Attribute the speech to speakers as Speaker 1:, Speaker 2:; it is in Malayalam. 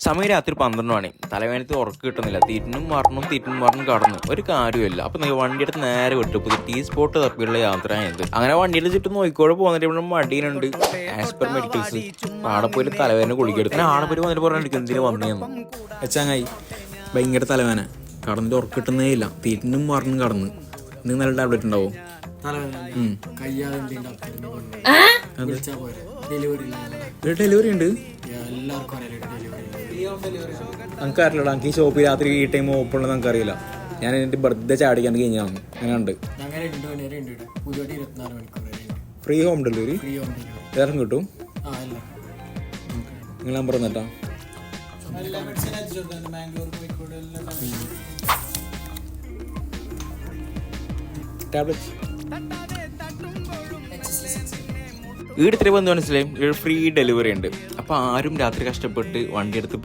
Speaker 1: സമയം രാത്രി 12 മണി. തലവേനത്ത് ഉറക്കം കിട്ടുന്നില്ല. തീറ്റിനും മറന്നും കടന്നു. ഒരു കാര്യമില്ല. അപ്പൊ വണ്ടി എടുത്ത് നേരെ വിട്ടു. പുതിയ ടീ സ്പോട്ട് തപ്പിയുള്ള യാത്രയായത്. അങ്ങനെ വണ്ടിയുടെ ചുറ്റും നോക്കിക്കോടെ പോകുന്നിട്ട് ഇവിടെ മടിയുണ്ട്. ആസ്പർ മെഡിക്കൽസ് ആടെ പോയി തലവേദന കുളിക്കെടുത്ത് ആടെ പോയി വന്നിട്ട് പറഞ്ഞിട്ട് എന്തിനു വന്നേന്ന് വെച്ചാങ്ങായി ഭയങ്കര തലവേന. കടന്നിട്ട് ഉറക്കം കിട്ടുന്നേ ഇല്ല. തീറ്റിനും മറന്നും കടന്ന്. നിങ്ങൾ നല്ല ടാബ്ലറ്റ് ഉണ്ടാവും. ഡെലിവറി ഉണ്ട്. നമുക്ക് അറിയില്ല. എനിക്ക് ഈ ഷോപ്പിൽ രാത്രി ഈ ടൈം ഓപ്പൺ ഉള്ളത് നമുക്ക് അറിയില്ല. ഞാൻ എന്റെ ബർത്ത്ഡേ ചാടിക്കാൻ കഴിഞ്ഞാണ്. അങ്ങനെ ഉണ്ട്. ഫ്രീ ഹോം ഡെലിവറി വേറെ കിട്ടും. നിങ്ങൾ നമ്പർ തന്നിട്ടാ. ടാബ്ലറ്റ് ഈടത്തിരി വന്ന് മനസ്സിലായും. ഫ്രീ ഡെലിവറി ഉണ്ട്. അപ്പോൾ ആരും രാത്രി കഷ്ടപ്പെട്ട് വണ്ടി എടുത്ത്